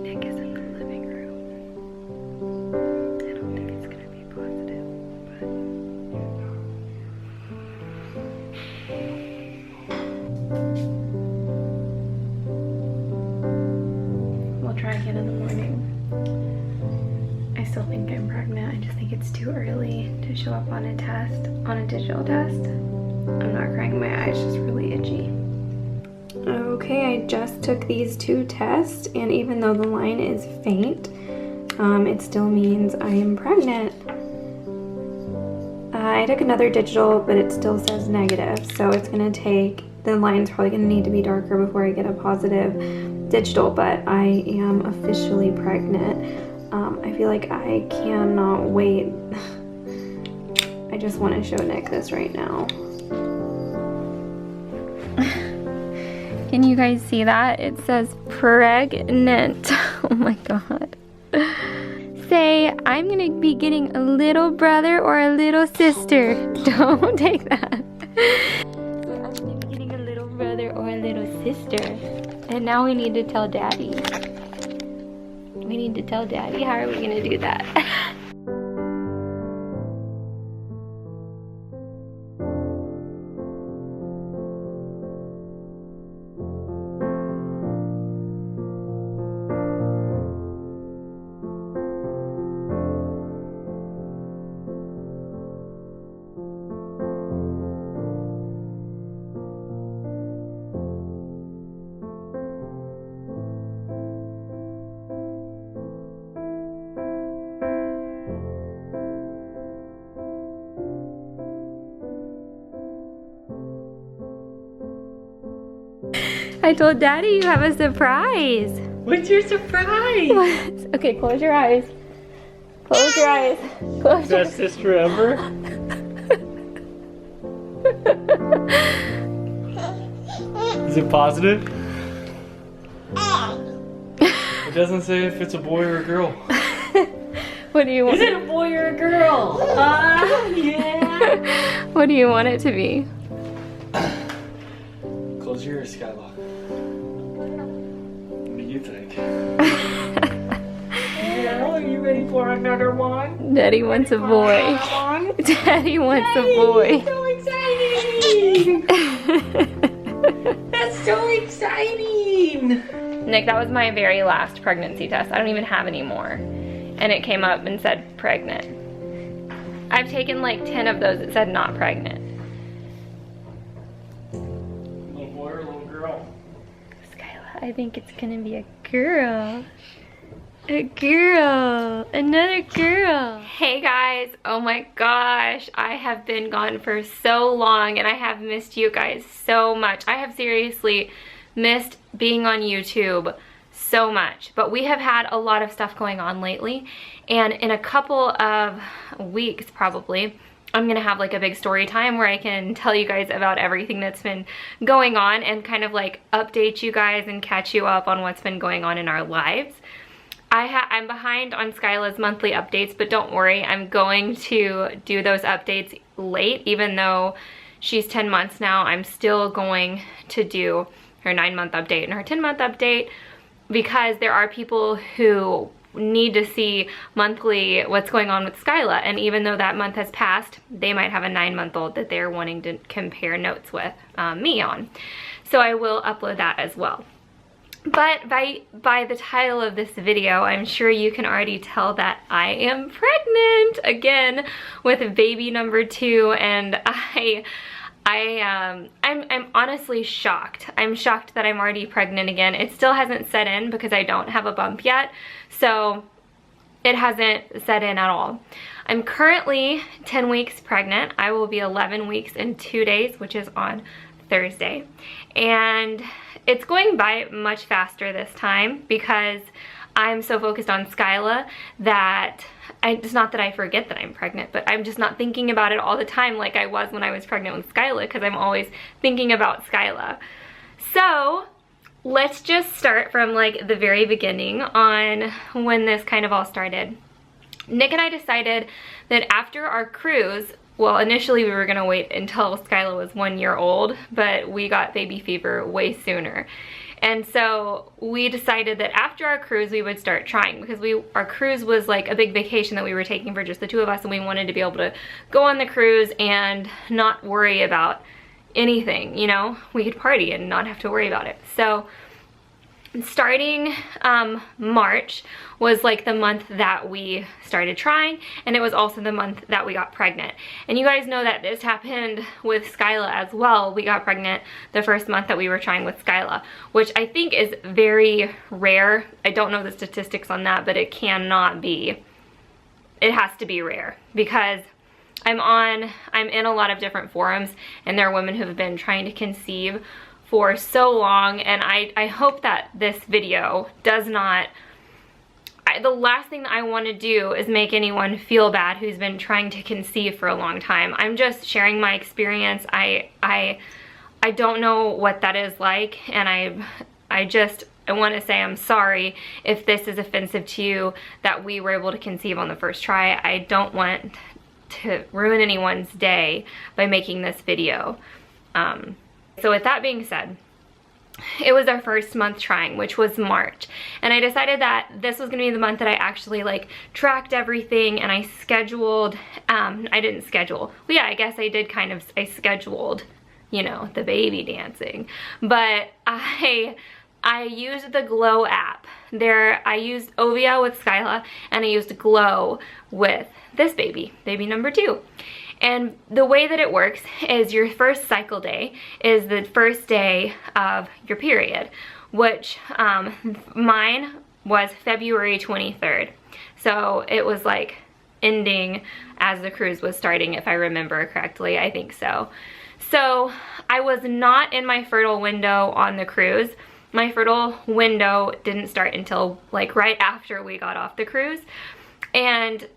Nick is in the living room. I don't think it's gonna be positive, but we'll try again in the morning. I still think I'm pregnant. I just think it's too early to show up on a test, on a digital test. I'm not crying, my eye's just really itchy. Okay, I just took these 2 tests, and even though the line is faint, it still means I am pregnant. I took another digital, but it still says negative, so it's gonna take, the line's probably gonna need to be darker before I get a positive digital, but I am officially pregnant. I feel like I cannot wait. I just want to show Nick this right now. Can you guys see that? It says pregnant. Oh my god. Say, I'm gonna be getting a little brother or a little sister. Don't take that. Say, I'm gonna be getting a little brother or a little sister. And now we need to tell Daddy. We need to tell Daddy. How are we gonna do that? I told Daddy you have a surprise. What's your surprise? What? Okay, close your eyes. Close your eyes. Close your eyes. Best sister ever? Is it positive? It doesn't say if it's a boy or a girl. What do you want? Is it a boy or a girl? Yeah. What do you want it to be? Close your ears, Skylar. What do you think? Yeah, are you ready for another one? Daddy wants a boy. Daddy wants a boy. So exciting! That's so exciting! Nick, that was my very last pregnancy test. I don't even have any more. And it came up and said pregnant. I've taken like 10 of those that said not pregnant. Little boy or little girl? Skyla, I think it's gonna be a girl. A girl. Another girl. Hey guys. Oh my gosh. I have been gone for so long and I have missed you guys so much. I have seriously missed being on YouTube so much, but we have had a lot of stuff going on lately, and in a couple of weeks probably I'm gonna have like a big story time where I can tell you guys about everything that's been going on and kind of like update you guys and catch you up on what's been going on in our lives. I'm behind on Skyla's monthly updates, but don't worry, I'm going to do those updates late. Even though she's 10 months now, I'm still going to do her 9-month update and her 10-month update, because there are people who need to see monthly what's going on with Skyla, and even though that month has passed, they might have a 9-month-old that they're wanting to compare notes with me on. So I will upload that as well. But by the title of this video, I'm sure you can already tell that I am pregnant again with baby number 2, and I'm honestly shocked. I'm shocked that I'm already pregnant again. It still hasn't set in because I don't have a bump yet, so it hasn't set in at all. I'm currently 10 weeks pregnant. I will be 11 weeks in 2 days, which is on Thursday. And it's going by much faster this time because I'm so focused on Skyla that it's not that I forget that I'm pregnant, but I'm just not thinking about it all the time like I was when I was pregnant with Skyla, because I'm always thinking about Skyla. So let's just start from like the very beginning on when this kind of all started. Nick and I decided that after our cruise, well, initially we were gonna wait until Skyla was 1 year old, but we got baby fever way sooner. And so we decided that after our cruise we would start trying, because our cruise was like a big vacation that we were taking for just the two of us, and we wanted to be able to go on the cruise and not worry about anything, you know? We could party and not have to worry about it. So starting March was like the month that we started trying, and it was also the month that we got pregnant. And you guys know that this happened with Skyla as well. We got pregnant the first month that we were trying with Skyla, which I think is very rare. I don't know the statistics on that, but it has to be rare, because I'm in a lot of different forums, and there are women who have been trying to conceive for so long, and I hope that this video does not, the last thing that I want to do is make anyone feel bad who's been trying to conceive for a long time. I'm just sharing my experience. I don't know what that is like, and I want to say I'm sorry if this is offensive to you that we were able to conceive on the first try. I don't want to ruin anyone's day by making this video. So with that being said, it was our first month trying, which was March. And I decided that this was gonna be the month that I actually like tracked everything, and I scheduled, I didn't schedule. Well, yeah, I guess I did kind of, I scheduled, you know, the baby dancing. But I used the Glow app. I used Ovia with Skyla, and I used Glow with this baby number 2. And the way that it works is your first cycle day is the first day of your period, which mine was February 23rd. So it was like ending as the cruise was starting, if I remember correctly. I think so. So I was not in my fertile window on the cruise. My fertile window didn't start until like right after we got off the cruise. And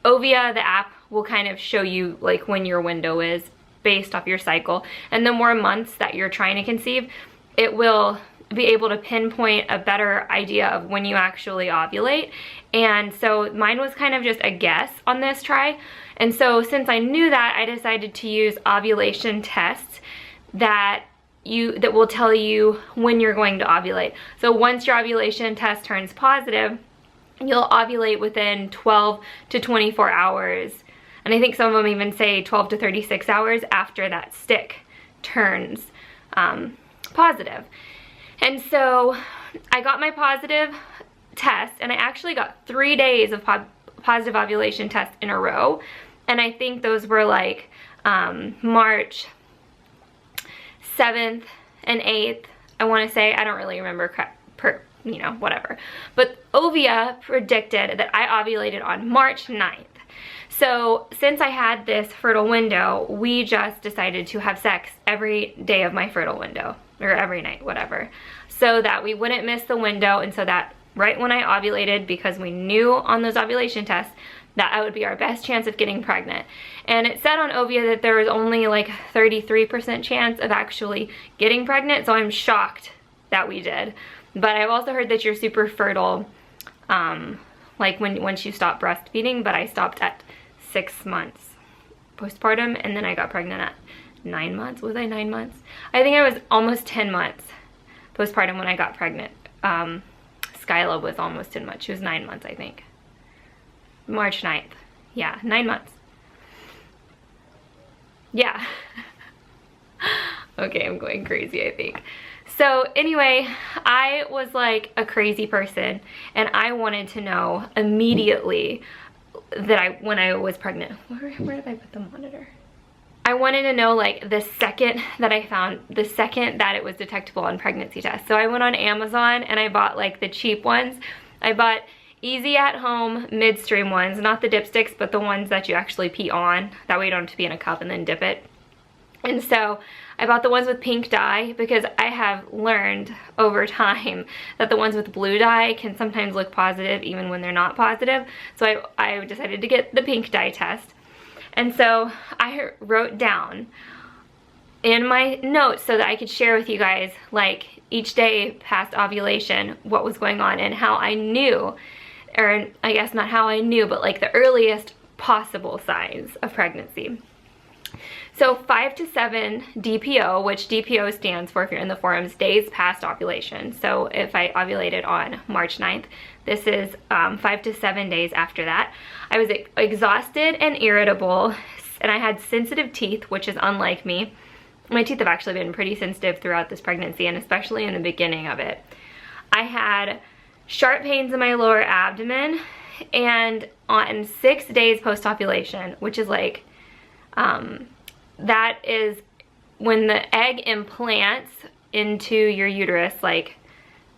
Ovia, the app, will kind of show you like when your window is based off your cycle. And the more months that you're trying to conceive, it will be able to pinpoint a better idea of when you actually ovulate. And so mine was kind of just a guess on this try. And so since I knew that, I decided to use ovulation tests that will tell you when you're going to ovulate. So once your ovulation test turns positive, you'll ovulate within 12 to 24 hours. And I think some of them even say 12 to 36 hours after that stick turns positive. And so I got my positive test, and I actually got 3 days of positive ovulation tests in a row. And I think those were like March 7th and 8th, I want to say. I don't really remember you know, whatever. But Ovia predicted that I ovulated on March 9th. So since I had this fertile window, we just decided to have sex every day of my fertile window, or every night, whatever, so that we wouldn't miss the window, and so that right when I ovulated, because we knew on those ovulation tests that I would be our best chance of getting pregnant. And it said on Ovia that there was only like 33% chance of actually getting pregnant, so I'm shocked that we did. But I've also heard that you're super fertile like once you stop breastfeeding, but I stopped at 6 months postpartum, and then I got pregnant at 9 months. Was I 9 months? I think I was almost 10 months postpartum when I got pregnant. Skyla was almost 10 months. She was 9 months, I think. March 9th. Yeah, 9 months. Yeah. Okay, I'm going crazy, I think. So anyway, I was like a crazy person, and I wanted to know immediately that when I was pregnant. Where did I put the monitor? I wanted to know like the second that it was detectable on pregnancy tests. So I went on Amazon and I bought like the cheap ones. I bought easy at home midstream ones, not the dipsticks, but the ones that you actually pee on. That way you don't have to pee in a cup and then dip it. And so I bought the ones with pink dye because I have learned over time that the ones with blue dye can sometimes look positive even when they're not positive. So I decided to get the pink dye test. And so I wrote down in my notes so that I could share with you guys like each day past ovulation what was going on and how I knew, or I guess not how I knew, but like the earliest possible signs of pregnancy. So 5 to 7 DPO, which DPO stands for, if you're in the forums, days past ovulation. So if I ovulated on March 9th, this is 5 to 7 days after that. I was exhausted and irritable, and I had sensitive teeth, which is unlike me. My teeth have actually been pretty sensitive throughout this pregnancy, and especially in the beginning of it. I had sharp pains in my lower abdomen, and on 6 days post-ovulation, which is like, that is when the egg implants into your uterus, like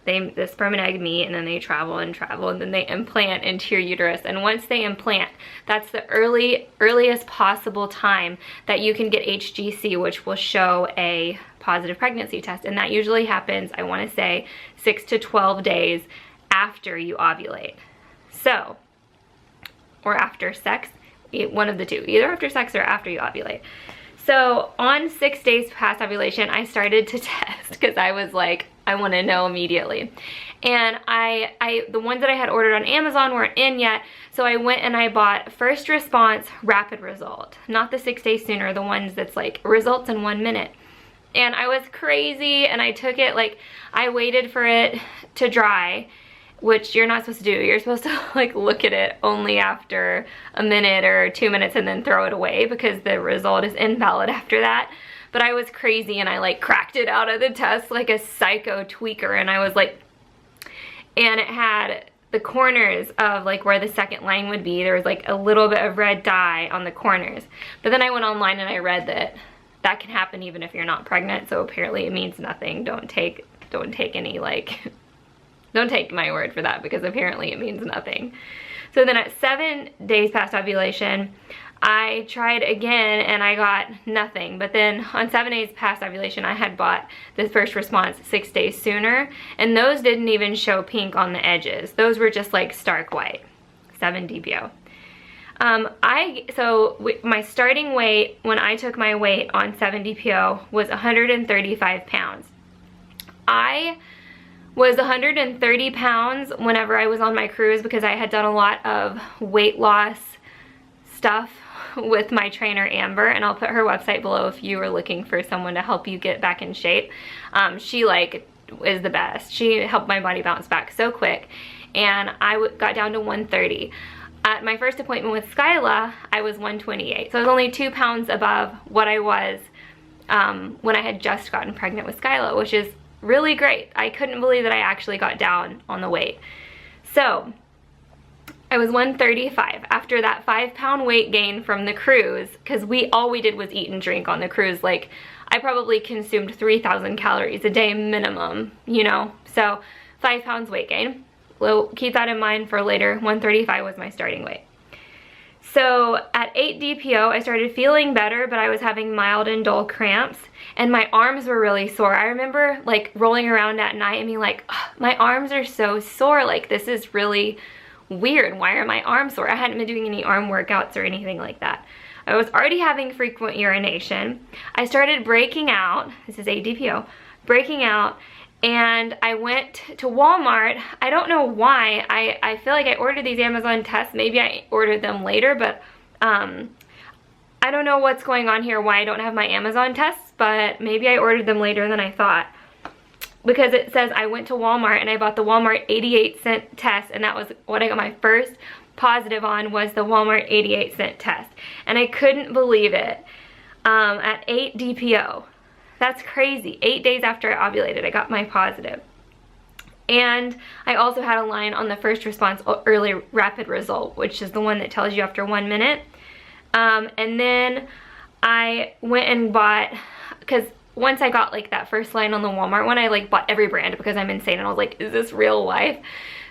the sperm and egg meet, and then they travel and then they implant into your uterus. And once they implant, that's the earliest possible time that you can get HGC, which will show a positive pregnancy test. And that usually happens, I want to say, 6 to 12 days after you ovulate. So, or after sex, one of the two, either after sex or after you ovulate. So on 6 days past ovulation, I started to test because I was like, I want to know immediately. And the ones that I had ordered on Amazon weren't in yet, so I went and I bought first response rapid result, not the 6 days sooner, the ones that's like results in 1 minute. And I was crazy, and I took it, like, I waited for it to dry, which you're not supposed to do. You're supposed to like look at it only after a minute or 2 minutes and then throw it away, because the result is invalid after that. But I was crazy, and I like cracked it out of the test like a psycho tweaker, and I was like, and it had the corners of like where the second line would be, there was like a little bit of red dye on the corners. But then I went online and I read that that can happen even if you're not pregnant, so apparently it means nothing. Don't take any like, don't take my word for that, because apparently it means nothing. So then at 7 days past ovulation, I tried again and I got nothing. But then on 7 days past ovulation, I had bought this first response 6 days sooner, and those didn't even show pink on the edges. Those were just like stark white, 7 DPO. My starting weight when I took my weight on 7 DPO was 135 pounds. I was 130 pounds whenever I was on my cruise, because I had done a lot of weight loss stuff with my trainer Amber, and I'll put her website below if you are looking for someone to help you get back in shape. She like is the best. She helped my body bounce back so quick, and I got down to 130. At my first appointment with Skyla, I was 128, so I was only 2 pounds above what I was when I had just gotten pregnant with Skyla, which is really great. I couldn't believe that I actually got down on the weight. So I was 135 after that 5-pound weight gain from the cruise, because all we did was eat and drink on the cruise. Like, I probably consumed 3,000 calories a day minimum, you know? So 5 pounds weight gain. Well, keep that in mind for later. 135 was my starting weight. So at 8 DPO, I started feeling better, but I was having mild and dull cramps, and my arms were really sore. I remember like rolling around at night and being like, oh, my arms are so sore. Like, this is really weird. Why are my arms sore? I hadn't been doing any arm workouts or anything like that. I was already having frequent urination. I started breaking out. This is 8 DPO. Breaking out. And I went to Walmart. I don't know why. I feel like I ordered these Amazon tests. Maybe I ordered them later, but I don't know what's going on here, why I don't have my Amazon tests, but maybe I ordered them later than I thought. Because it says I went to Walmart and I bought the Walmart 88-cent test, and that was what I got my first positive on, was the Walmart 88-cent test. And I couldn't believe it. At 8 DPO. That's crazy. 8 days after I ovulated, I got my positive. And I also had a line on the first response early rapid result, which is the one that tells you after 1 minute. And then I went and bought, because once I got like that first line on the Walmart one, I like bought every brand because I'm insane, and I was like, is this real life?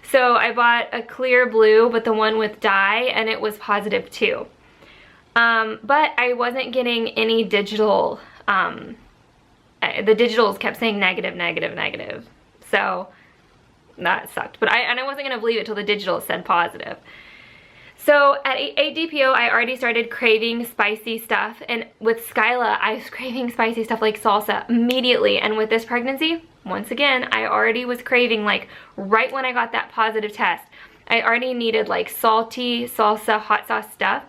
So I bought a clear blue, but the one with dye, and it was positive too. But I wasn't getting any digital, the digitals kept saying negative, negative, negative. So that sucked. But I wasn't going to believe it till the digital said positive. So at 8 DPO, I already started craving spicy stuff. And with Skyla, I was craving spicy stuff like salsa immediately. And with this pregnancy, once again, I already was craving, like right when I got that positive test, I already needed like salty salsa, hot sauce stuff.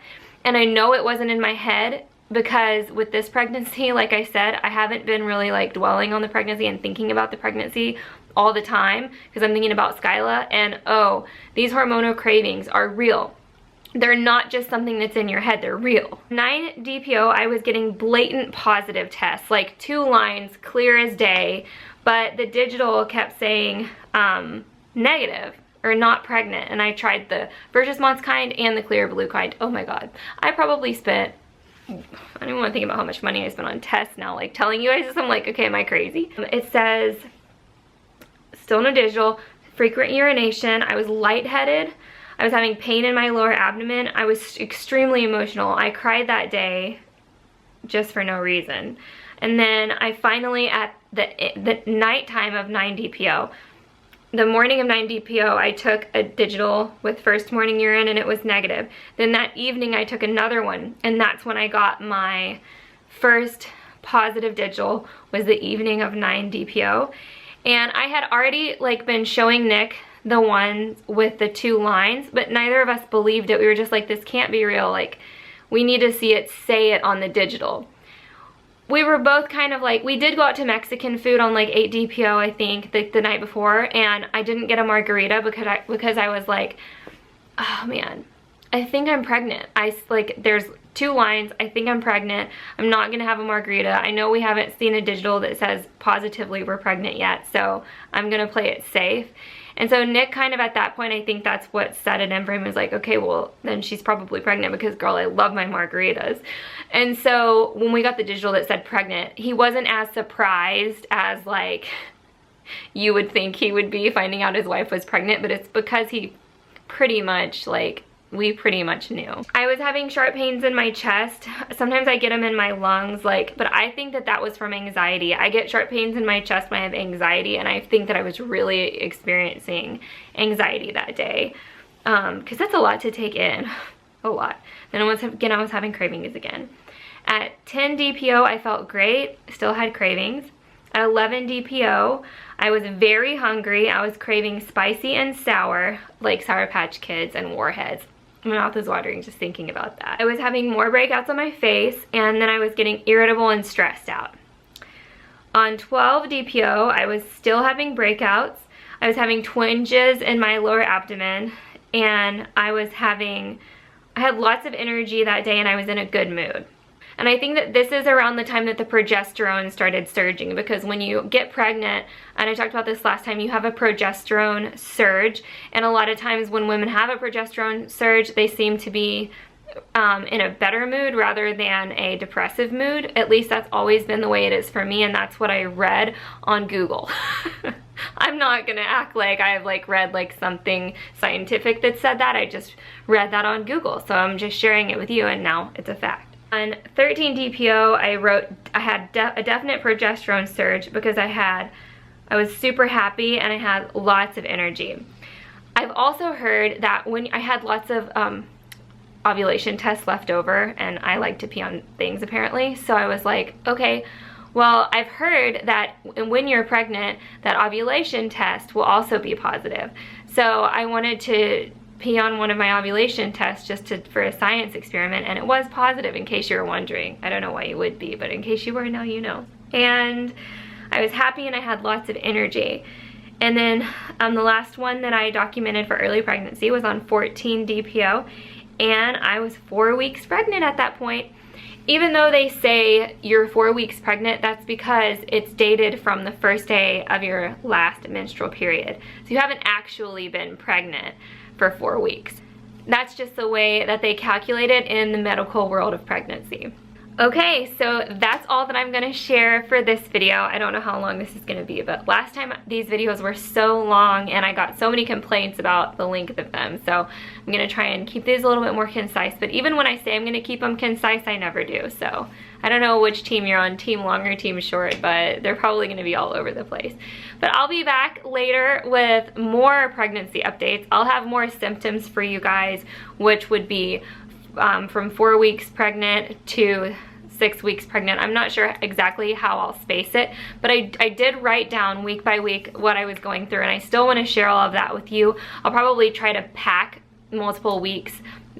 And I know it wasn't in my head because with this pregnancy, like I said, I haven't been really like dwelling on the pregnancy and thinking about the pregnancy all the time because I'm thinking about Skyla, and oh, these hormonal cravings are real. They're not just something that's in your head, they're real. 9 DPO, I was getting blatant positive tests, like 2 lines, clear as day, but the digital kept saying negative or not pregnant, and I tried the Virgis kind and the clear blue kind. Oh my god, I probably spent, I don't even want to think about how much money I spent on tests now, like telling you guys this, I'm like, okay, am I crazy? It says, still no digital, frequent urination, I was lightheaded, I was having pain in my lower abdomen, I was extremely emotional. I cried that day just for no reason. And then I finally, at the nighttime of 9 DPO, the morning of 9 DPO, I took a digital with first morning urine and it was negative. Then that evening I took another one, and that's when I got my first positive digital, was the evening of 9 DPO. And I had already like been showing Nick the ones with the 2 lines, but neither of us believed it. We were just like, this can't be real, like we need to see it, say it on the digital. We were both kind of like, we did go out to Mexican food on like 8 DPO, I think, the night before, and I didn't get a margarita because I was like, oh man, I think I'm pregnant. There's 2 lines, I think I'm pregnant, I'm not gonna have a margarita. I know we haven't seen a digital that says positively we're pregnant yet, so I'm gonna play it safe. And so Nick kind of at that point, I think that's what set it in for him. He was like, okay, well then she's probably pregnant because girl, I love my margaritas. And so when we got the digital that said pregnant, he wasn't as surprised as like you would think he would be finding out his wife was pregnant, but it's because he pretty much like, we pretty much knew. I was having sharp pains in my chest. Sometimes I get them in my lungs, like, but I think that that was from anxiety. I get sharp pains in my chest when I have anxiety, and I think that I was really experiencing anxiety that day. Because that's a lot to take in, a lot. Then once again, I was having cravings again. At 10 DPO, I felt great, still had cravings. At 11 DPO, I was very hungry. I was craving spicy and sour, like Sour Patch Kids and Warheads. My mouth is watering just thinking about that. I was having more breakouts on my face, and then I was getting irritable and stressed out. On 12 DPO, I was still having breakouts. I was having twinges in my lower abdomen, and I had lots of energy that day, and I was in a good mood. And I think that this is around the time that the progesterone started surging, because when you get pregnant, and I talked about this last time, you have a progesterone surge, and a lot of times when women have a progesterone surge, they seem to be in a better mood rather than a depressive mood. At least that's always been the way it is for me, and that's what I read on Google. I'm not gonna act like I've like read like something scientific that said that. I just read that on Google, so I'm just sharing it with you, and now it's a fact. On 13 DPO, I had a definite progesterone surge because I was super happy and I had lots of energy. I've also heard that when I had lots of ovulation tests left over, and I like to pee on things apparently, so I was like, okay, well, I've heard that when you're pregnant, that ovulation test will also be positive. So I wanted to pee on one of my ovulation tests just for a science experiment, and it was positive, in case you were wondering. I don't know why you would be, but in case you were, now you know. And I was happy and I had lots of energy. And then the last one that I documented for early pregnancy was on 14 DPO, and I was 4 weeks pregnant at that point. Even though they say you're 4 weeks pregnant, that's because it's dated from the first day of your last menstrual period. So you haven't actually been pregnant for 4 weeks. That's just the way that they calculate it in the medical world of pregnancy. Okay, so that's all that I'm gonna share for this video. I don't know how long this is gonna be, but last time these videos were so long and I got so many complaints about the length of them. So I'm gonna try and keep these a little bit more concise, but even when I say I'm gonna keep them concise, I never do. So I don't know which team you're on, team long or team short, but they're probably gonna be all over the place. But I'll be back later with more pregnancy updates. I'll have more symptoms for you guys, which would be from 4 weeks pregnant to 6 weeks pregnant. I'm not sure exactly how I'll space it, but I did write down week by week what I was going through, and I still want to share all of that with you. I'll probably try to pack multiple weeks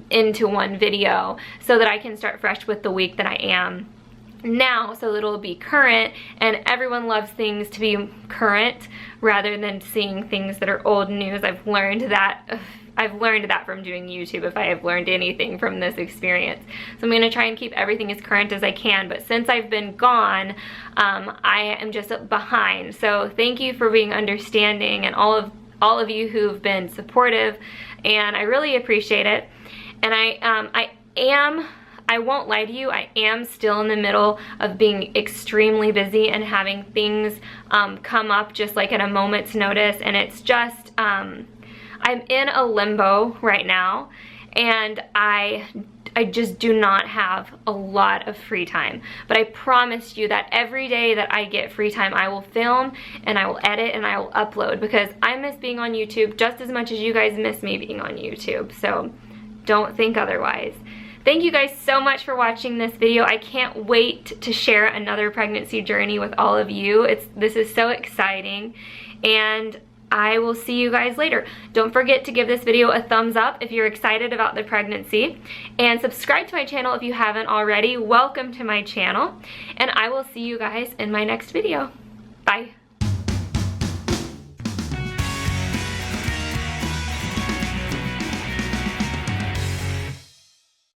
into one video so that I can start fresh with the week that I am now, so it'll be current, and everyone loves things to be current rather than seeing things that are old news. I've learned that from doing YouTube, if I have learned anything from this experience. So I'm gonna try and keep everything as current as I can, but since I've been gone, I am just behind. So thank you for being understanding, and all of you who've been supportive, and I really appreciate it. And I won't lie to you, I am still in the middle of being extremely busy and having things come up just like at a moment's notice, and it's just, I'm in a limbo right now, and I just do not have a lot of free time. But I promise you that every day that I get free time, I will film and I will edit and I will upload, because I miss being on YouTube just as much as you guys miss me being on YouTube. So don't think otherwise. Thank you guys so much for watching this video. I can't wait to share another pregnancy journey with all of you. This is so exciting, and I will see you guys later. Don't forget to give this video a thumbs up if you're excited about the pregnancy, and subscribe to my channel if you haven't already. Welcome to my channel, and I will see you guys in my next video. Bye.